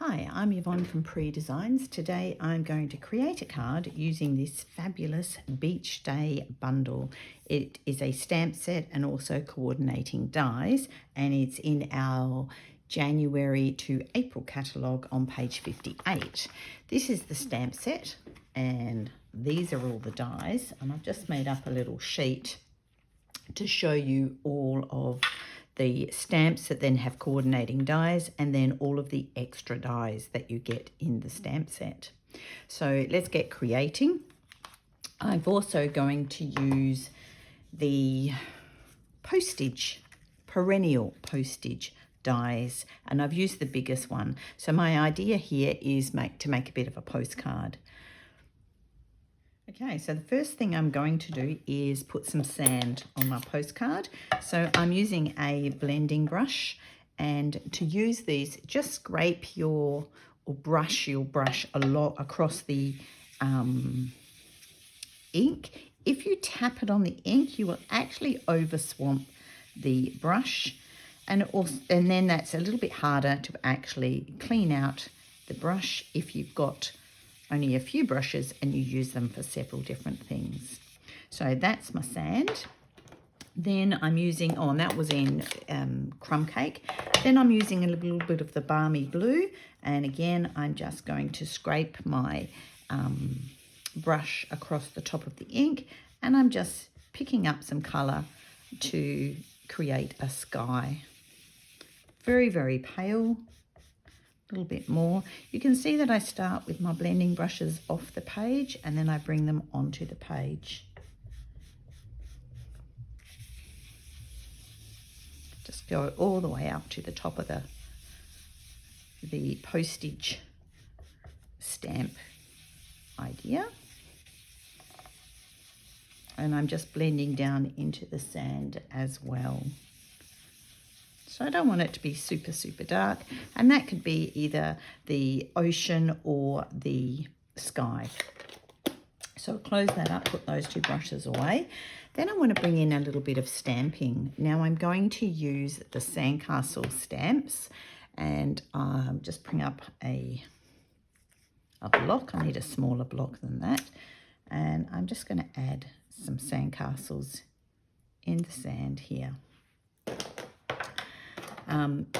Hi, I'm Yvonne from Pree Designs. Today I'm going to create a card using this fabulous Beach Day bundle. It is a stamp set and also coordinating dies, and it's in our January to April catalogue on page 58. This is the stamp set and these are all the dies, and I've just made up a little sheet to show you all of the stamps that then have coordinating dies and then all of the extra dies that you get in the stamp set. So let's get creating. I'm also going to use the perennial postage dies, and I've used the biggest one. So my idea here is to make a bit of a postcard. Okay, so the first thing I'm going to do is put some sand on my postcard. So I'm using a blending brush, and to use these, just scrape or brush a lot across the ink. If you tap it on the ink, you will actually over swamp the brush, and then that's a little bit harder to actually clean out the brush if you've got only a few brushes and you use them for several different things. So that's my sand. Then I'm using, and that was in crumb cake. Then I'm using a little bit of the balmy blue, and again I'm just going to scrape my brush across the top of the ink, and I'm just picking up some colour to create a sky. Very, very pale. A little bit more. You can see that I start with my blending brushes off the page and then I bring them onto the page. Just go all the way up to the top of the postage stamp idea. And I'm just blending down into the sand as well. So I don't want it to be super, super dark. And that could be either the ocean or the sky. So I'll close that up, put those two brushes away. Then I want to bring in a little bit of stamping. Now I'm going to use the sandcastle stamps, and just bring up a block. I need a smaller block than that. And I'm just going to add some sandcastles in the sand here.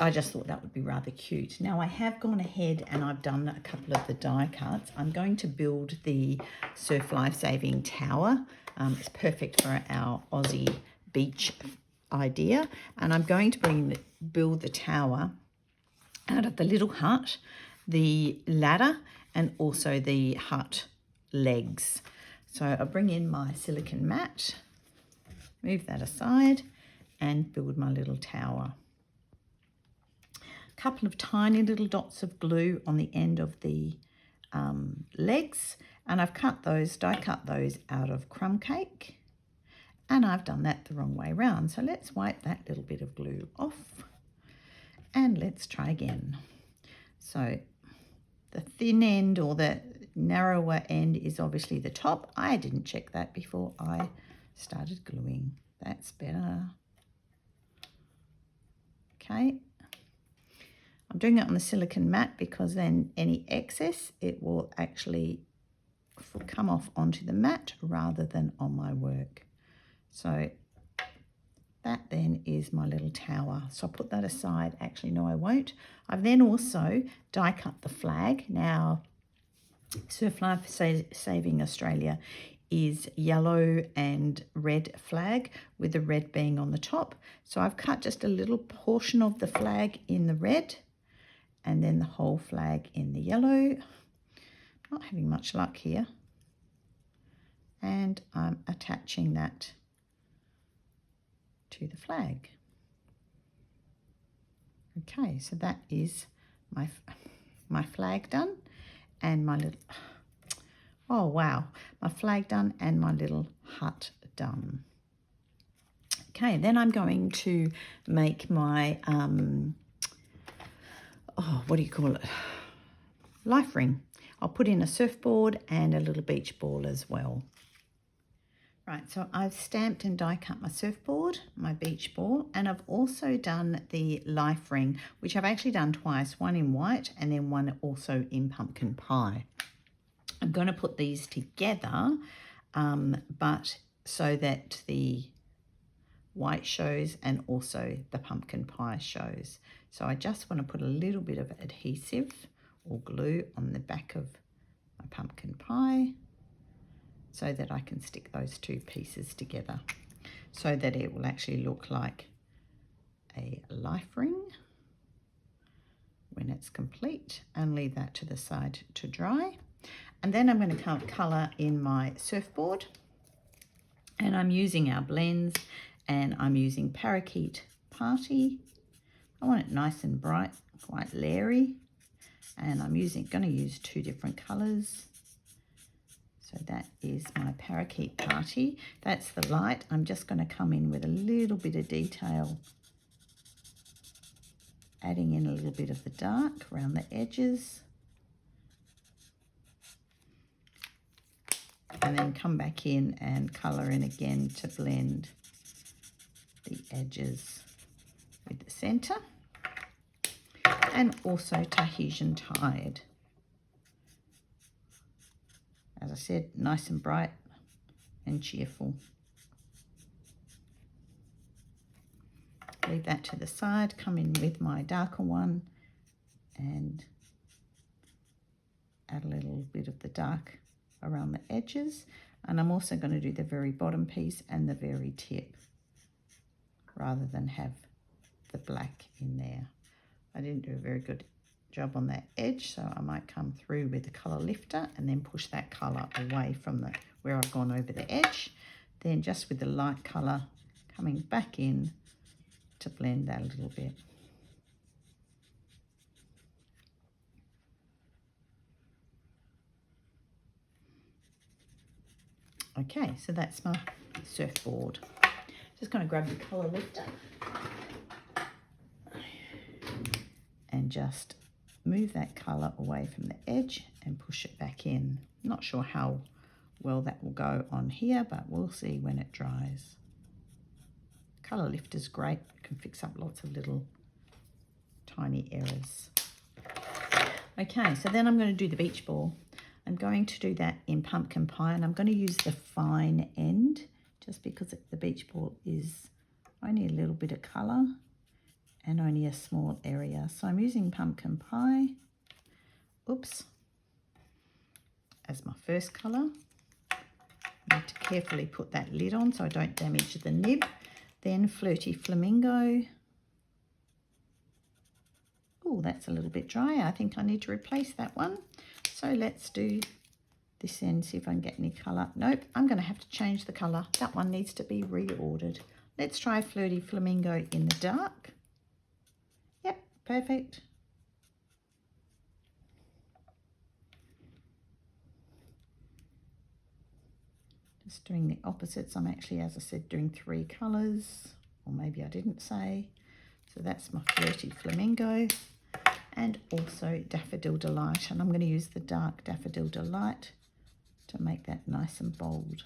I just thought that would be rather cute. Now I have gone ahead and I've done a couple of the die cuts. I'm going to build the Surf Lifesaving Tower. It's perfect for our Aussie beach idea. And I'm going to build the tower out of the little hut, the ladder, and also the hut legs. So I'll bring in my silicone mat, move that aside, and build my little tower. Couple of tiny little dots of glue on the end of the legs, and I've die cut those out of crumb cake, and I've done that the wrong way round. So let's wipe that little bit of glue off and let's try again. So the thin end or the narrower end is obviously the top. I didn't check that before I started gluing. That's better. Okay. I'm doing it on the silicone mat because then any excess, it will actually come off onto the mat rather than on my work. So that then is my little tower. So I'll put that aside. Actually, no, I won't. I've then also die cut the flag. Now, Surf Life Saving Australia is yellow and red flag, with the red being on the top. So I've cut just a little portion of the flag in the red, and then the whole flag in the yellow. Not having much luck here. And I'm attaching that to the flag. Okay, so that is my flag done, and my little, oh wow, my flag done and my little hut done. Okay, then I'm going to make my what do you call it? Life ring. I'll put in a surfboard and a little beach ball as well. Right, so I've stamped and die cut my surfboard, my beach ball, and I've also done the life ring, which I've actually done twice, one in white and then one also in pumpkin pie. I'm going to put these together, but so that the white shows and also the pumpkin pie shows. So I just want to put a little bit of adhesive or glue on the back of my pumpkin pie, so that I can stick those two pieces together so that it will actually look like a life ring when it's complete, and leave that to the side to dry. And then I'm going to colour in my surfboard, and I'm using our blends, and I'm using Parakeet Party. I want it nice and bright, quite leery, and I'm going to use two different colours. So that is my Parakeet Party. That's the light. I'm just going to come in with a little bit of detail, adding in a little bit of the dark around the edges. And then come back in and colour in again to blend the edges with the centre. And also Tahitian Tide. As I said, nice and bright and cheerful. Leave that to the side, come in with my darker one and add a little bit of the dark around the edges. And I'm also going to do the very bottom piece and the very tip, rather than have the black in there. I didn't do a very good job on that edge, so I might come through with the colour lifter and then push that colour away from where I've gone over the edge. Then just with the light colour coming back in to blend that a little bit. Okay, so that's my surfboard. Just going to grab the colour lifter and just move that colour away from the edge and push it back in. Not sure how well that will go on here, but we'll see when it dries. Colour lifter's great, can fix up lots of little tiny errors. Okay, so then I'm going to do the beach ball. I'm going to do that in pumpkin pie, and I'm going to use the fine end just because the beach ball is only a little bit of colour and only a small area. So I'm using pumpkin pie, as my first colour. I need to carefully put that lid on so I don't damage the nib. Then Flirty Flamingo. Oh, that's a little bit dry. I think I need to replace that one. So let's do this end, see if I can get any colour. Nope, I'm going to have to change the colour. That one needs to be reordered. Let's try Flirty Flamingo in the dark. Yep, perfect. Just doing the opposites. I'm actually, as I said, doing 3 colours, or maybe I didn't say. So that's my Flirty Flamingo, and also Daffodil Delight. And I'm going to use the dark Daffodil Delight to make that nice and bold.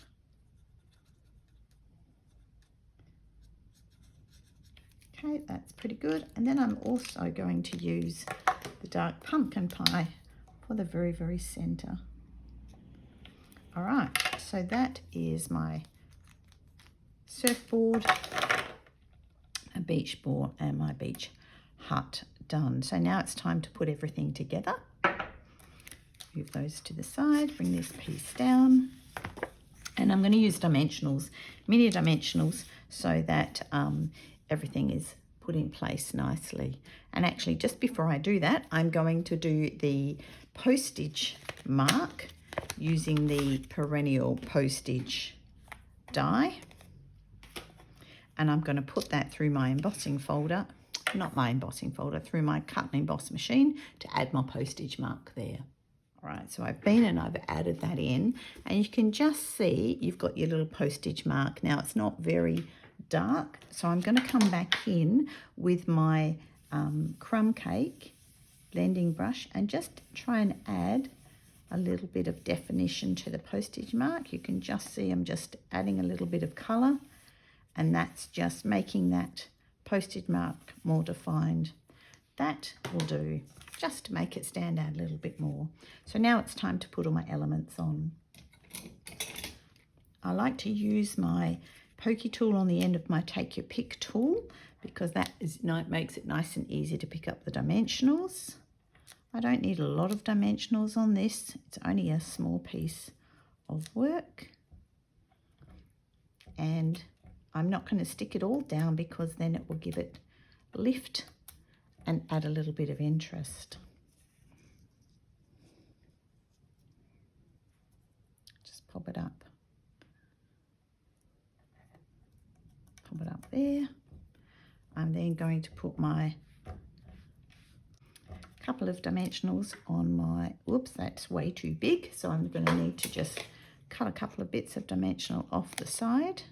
Okay, that's pretty good. And then I'm also going to use the dark Pumpkin Pie for the very, very centre. All right, so that is my surfboard, a beach ball, and my beach hut done. So now it's time to put everything together. Move those to the side, bring this piece down, and I'm going to use dimensionals, mini dimensionals, so that everything is put in place nicely. And actually, just before I do that, I'm going to do the postage mark using the perennial postage die, and I'm going to put that through my embossing folder, not my embossing folder, through my cut and emboss machine to add my postage mark there. All right, so I've been and I've added that in, and you can just see you've got your little postage mark. Now it's not very dark, so I'm going to come back in with my crumb cake blending brush and just try and add a little bit of definition to the postage mark. You can just see I'm just adding a little bit of colour, and that's just making that postage mark more defined. That will do, just to make it stand out a little bit more. So now it's time to put all my elements on. I like to use my pokey tool on the end of my take your pick tool, because that makes it nice and easy to pick up the dimensionals. I don't need a lot of dimensionals on this. It's only a small piece of work. And I'm not going to stick it all down, because then it will give it lift and add a little bit of interest. Just pop it up. Pop it up there. I'm then going to put my couple of dimensionals on my, whoops, that's way too big. So I'm going to need to just cut a couple of bits of dimensional off the side.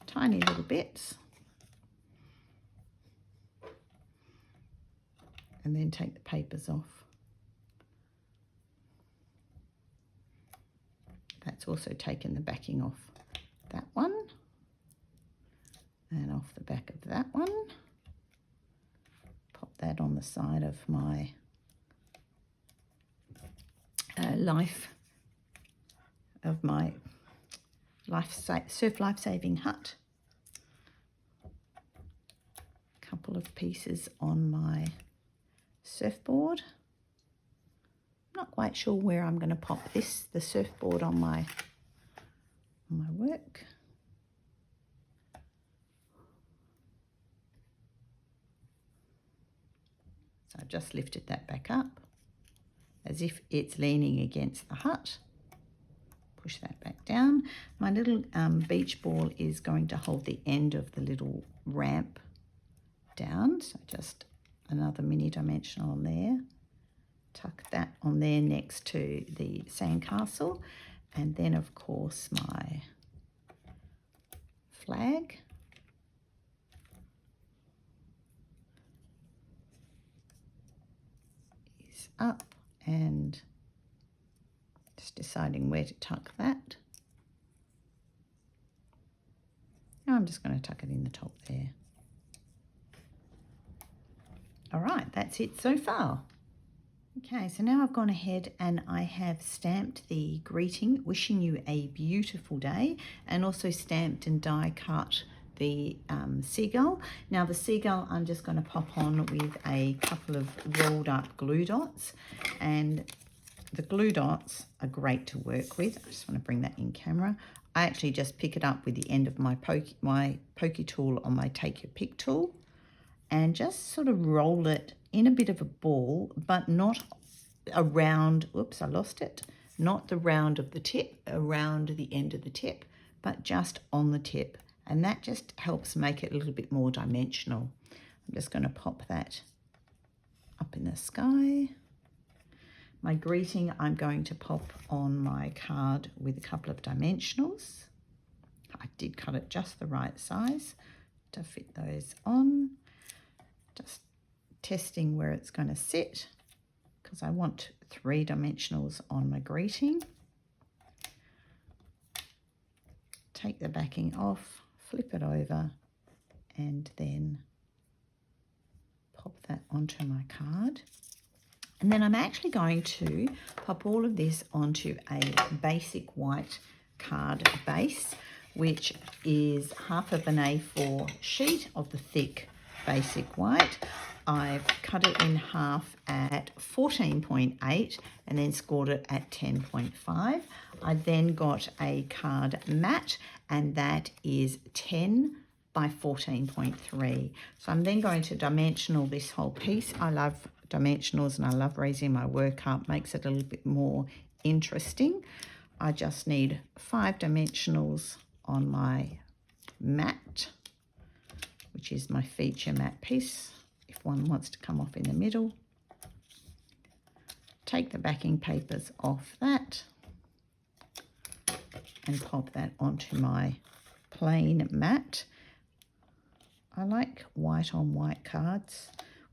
Tiny little bits. And then take the papers off. That's also taken the backing off that one and off the back of that one. Pop that on the side of my surf life-saving hut. Couple of pieces on my surfboard. Not quite sure where I'm going to pop the surfboard on my work. So I've just lifted that back up as if it's leaning against the hut. Push that back down. My little beach ball is going to hold the end of the little ramp down. So just another mini dimensional on there. Tuck that on there next to the sandcastle. And then, of course, my flag. Is up, and just deciding where to tuck that. Now I'm just going to tuck it in the top there. All right, that's it so far. Okay, so now I've gone ahead and I have stamped the greeting, wishing you a beautiful day, and also stamped and die cut the seagull. Now the seagull I'm just going to pop on with a couple of rolled up glue dots, and the glue dots are great to work with. I just want to bring that in camera. I actually just pick it up with the end of my pokey tool on my take your pick tool, and just sort of roll it in a bit of a ball, but not around, oops, I lost it, not the round of the tip, around the end of the tip, but just on the tip. And that just helps make it a little bit more dimensional. I'm just going to pop that up in the sky. My greeting I'm going to pop on my card with a couple of dimensionals. I did cut it just the right size to fit those on. Just testing where it's going to sit, because I want 3 dimensionals on my greeting. Take the backing off, flip it over, and then pop that onto my card. And then I'm actually going to pop all of this onto a basic white card base, which is half of an A4 sheet of the thick basic white. I've cut it in half at 14.8 and then scored it at 10.5. I then got a card mat, and that is 10 by 14.3. So I'm then going to dimensional this whole piece. I love dimensionals and I love raising my work up. Makes it a little bit more interesting. I just need 5 dimensionals on my mat, which is my feature mat piece, if one wants to come off in the middle. Take the backing papers off that and pop that onto my plain mat. I like white on white cards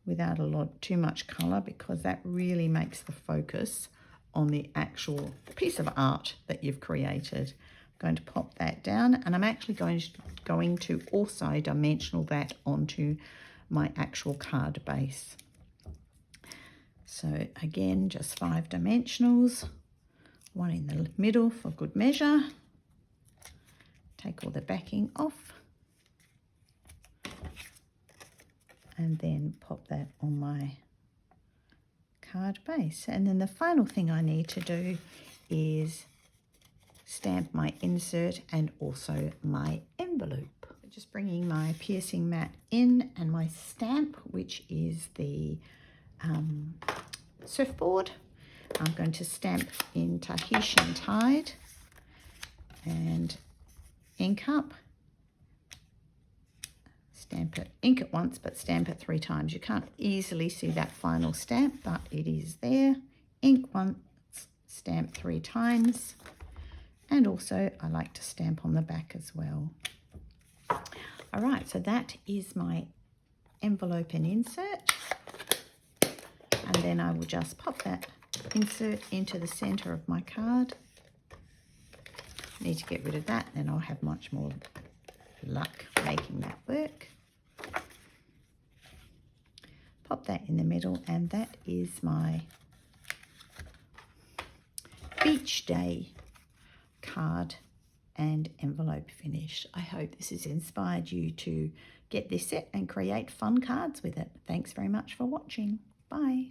without a lot too much colour, because that really makes the focus on the actual piece of art that you've created. I'm going to pop that down, and I'm actually going to also dimensional that onto my actual card base. So again, just 5 dimensionals, one in the middle for good measure. Take all the backing off, and then pop that on my card base. And then the final thing I need to do is stamp my insert and also my envelope. Just bringing my piercing mat in and my stamp, which is the surfboard. I'm going to stamp in Tahitian Tide and ink up. Stamp it, ink it once, but stamp it 3 times. You can't easily see that final stamp, but it is there. Ink once, stamp 3 times. And also I like to stamp on the back as well. All right, so that is my envelope and insert. And then I will just pop that insert into the center of my card. Need to get rid of that, then I'll have much more luck making that work. Pop that in the middle, and that is my beach day card and envelope finish. I hope this has inspired you to get this set and create fun cards with it. Thanks very much for watching. Bye.